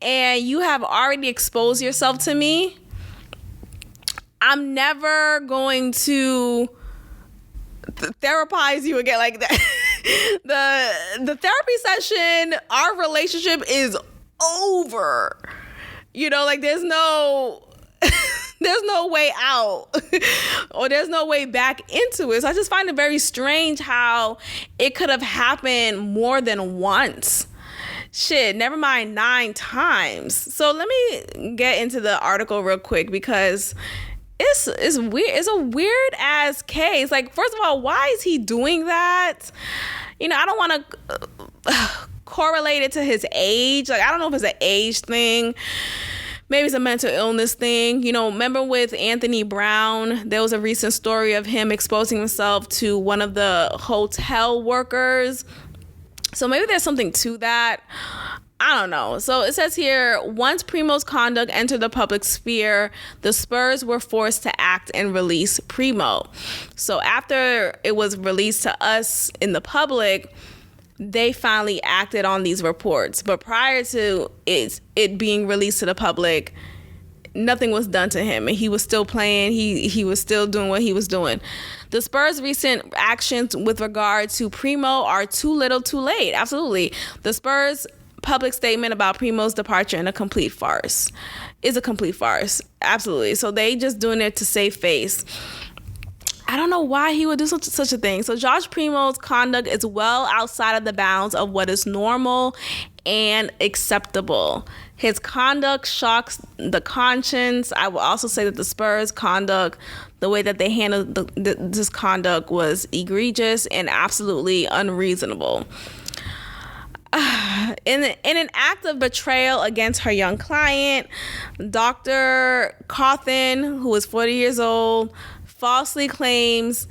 and you have already exposed yourself to me, I'm never going to therapize you again like that. The therapy session, our relationship is over. You know, like there's no way out or there's no way back into it. So I just find it very strange how it could have happened more than once. Shit, never mind 9 times. So let me get into the article real quick because it's weird. It's a weird ass case. Like, first of all, why is he doing that? You know, I don't want to correlate it to his age. Like, I don't know if it's an age thing. maybe it's a mental illness thing. You know, remember with Anthony Brown, there was a recent story of him exposing himself to one of the hotel workers. So maybe there's something to that. I don't know. So it says here, once Primo's conduct entered the public sphere, the Spurs were forced to act and release Primo. So after it was released to us in the public, they finally acted on these reports. But prior to it being released to the public, nothing was done to him, and he was still playing. He was still doing what he was doing. The Spurs' recent actions with regard to Primo are too little too late. Absolutely. The Spurs' public statement about Primo's departure is a complete farce. Absolutely. So they just doing it to save face. I don't know why he would do such a thing. So Josh Primo's conduct is well outside of the bounds of what is normal and acceptable. His conduct shocks the conscience. I will also say that the Spurs' conduct, the way that they handled this conduct, was egregious and absolutely unreasonable. In an act of betrayal against her young client, Dr. Cawthon, who is 40 years old, falsely claims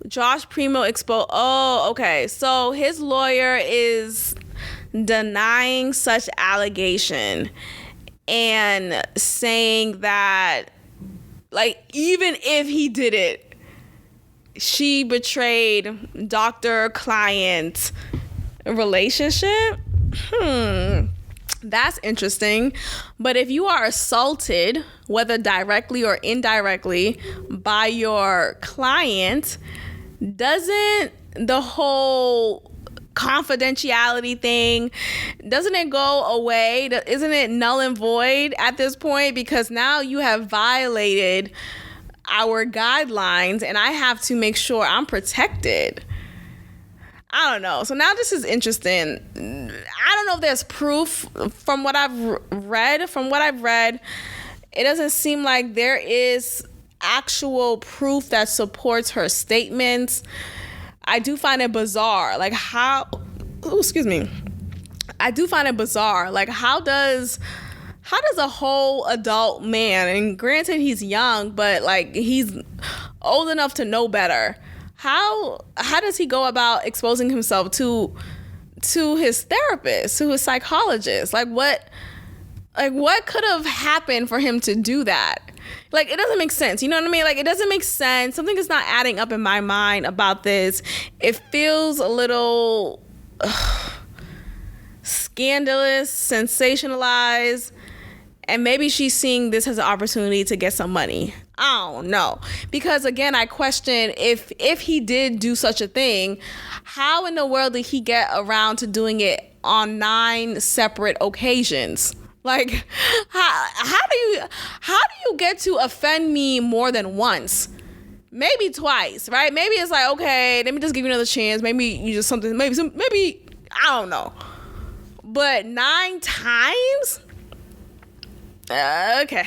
Josh Primo exposed. Oh, okay. So his lawyer is denying such allegation and saying that, like, even if he did it, she betrayed doctor-client relationship. That's interesting. But if you are assaulted, whether directly or indirectly, by your client, doesn't the whole confidentiality thing, doesn't it go away? Isn't it null and void at this point? Because now you have violated our guidelines, and I have to make sure I'm protected. I don't know. So now this is interesting. I don't know if there's proof from what I've read. It doesn't seem like there is actual proof that supports her statements. I do find it bizarre. Like how, I do find it bizarre. Like how does a whole adult man, and granted he's young, but like he's old enough to know better, How does he go about exposing himself to his therapist, to his psychologist? Like what could have happened for him to do that? Like, it doesn't make sense. You know what I mean? Like, it doesn't make sense. Something is not adding up in my mind about this. It feels a little scandalous, sensationalized, and maybe she's seeing this as an opportunity to get some money. I don't know. Because again, I question if he did do such a thing, how in the world did he get around to doing it on 9 separate occasions? Like, how do you get to offend me more than once? Maybe twice, right? Maybe it's like, okay, let me just give you another chance. Maybe you just something, maybe I don't know. But 9 times? Okay.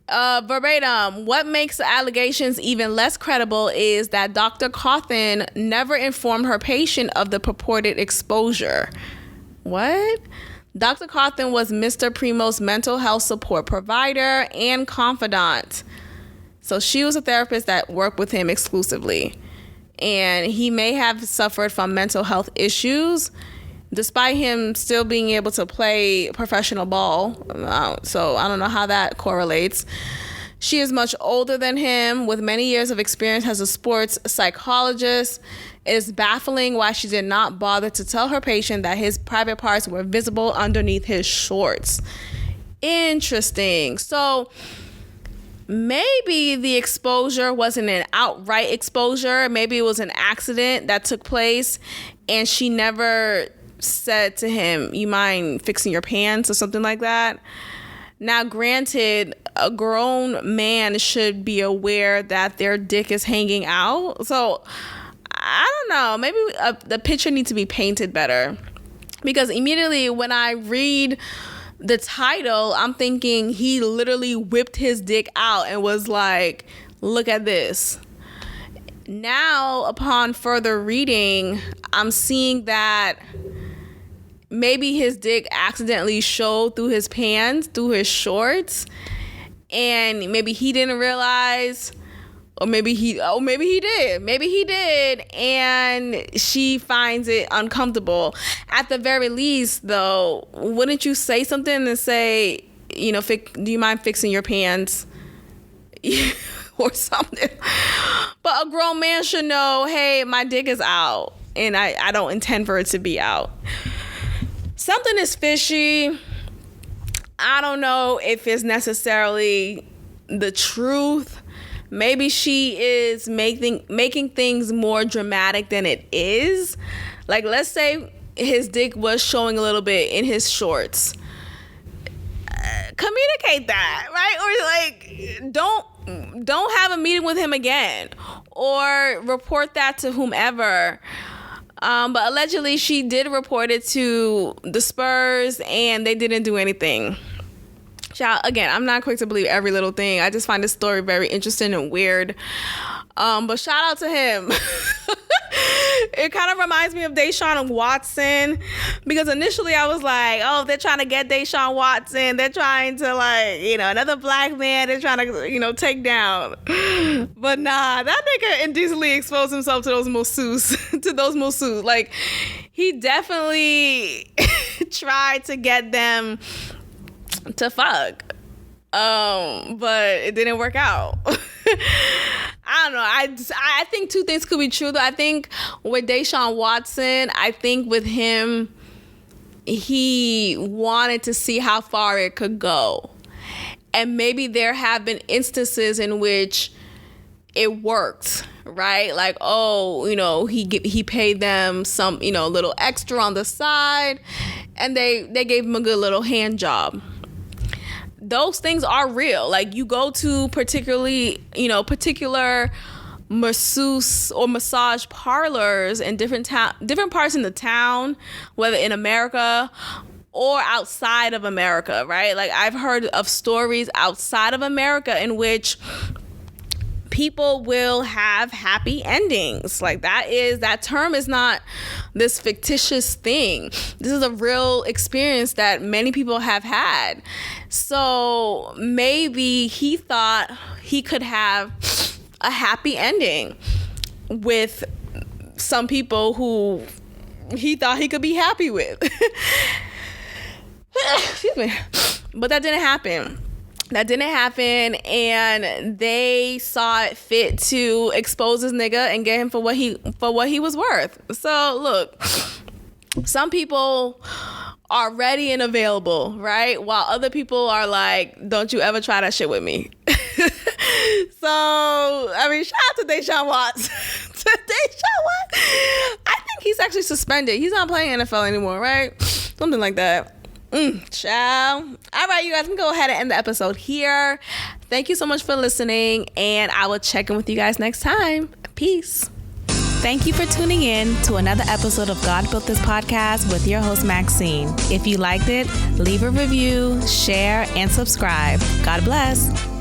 Verbatim, what makes the allegations even less credible is that Dr. Cawthon never informed her patient of the purported exposure. What? Dr. Cawthon was Mr. Primo's mental health support provider and confidant. So she was a therapist that worked with him exclusively. And he may have suffered from mental health issues, despite him still being able to play professional ball. So I don't know how that correlates. She is much older than him, with many years of experience as a sports psychologist. It is baffling why she did not bother to tell her patient that his private parts were visible underneath his shorts. Interesting. So maybe the exposure wasn't an outright exposure. Maybe it was an accident that took place, and she never said to him, "You mind fixing your pants?" or something like that. Now, granted, a grown man should be aware that their dick is hanging out. So I don't know. Maybe the picture needs to be painted better, because immediately when I read the title, I'm thinking he literally whipped his dick out and was like, "Look at this." Now, upon further reading, I'm seeing that maybe his dick accidentally showed through his pants, through his shorts, and maybe he didn't realize, or maybe he did, and she finds it uncomfortable. At the very least, though, wouldn't you say something and say, you know, do you mind fixing your pants? Or something. But a grown man should know, hey, my dick is out, and I don't intend for it to be out. Something is fishy. I don't know if it's necessarily the truth. Maybe she is making things more dramatic than it is. Like, let's say his dick was showing a little bit in his shorts. Communicate that, right? Or like, don't have a meeting with him again, or report that to whomever. But allegedly she did report it to the Spurs, and they didn't do anything. Again, I'm not quick to believe every little thing. I just find this story very interesting and weird. But shout out to him. It kind of reminds me of Deshaun Watson, because initially I was like, oh, they're trying to get Deshaun Watson. They're trying to, like, you know, another black man they're trying to, you know, take down. But nah, that nigga indecently exposed himself to those masseuses. Like, he definitely tried to get them to fuck. But it didn't work out. I don't know. I think two things could be true, though. I think with Deshaun Watson, I think with him, he wanted to see how far it could go. And maybe there have been instances in which it worked, right? Like, oh, you know, he paid them some, you know, little extra on the side, and they gave him a good little hand job. Those things are real. Like, you go to particular masseuse or massage parlors in different parts in the town, whether in America or outside of America, right? Like, I've heard of stories outside of America in which people will have happy endings. Like, that term is not this fictitious thing. This is a real experience that many people have had. So maybe he thought he could have a happy ending with some people who he thought he could be happy with. Excuse me. But that didn't happen. And they saw it fit to expose this nigga and get him for what he was worth. So look, some people are ready and available, right? While other people are like, don't you ever try that shit with me. So, I mean, shout out to Deshaun Watts. I think he's actually suspended. He's not playing NFL anymore, right? Something like that. Ciao. All right, you guys can go ahead and end the episode here. Thank you so much for listening, and I will check in with you guys next time. Peace. Thank you for tuning in to another episode of God Built This Podcast with your host, Maxine. If you liked it, leave a review, share, and subscribe. God bless.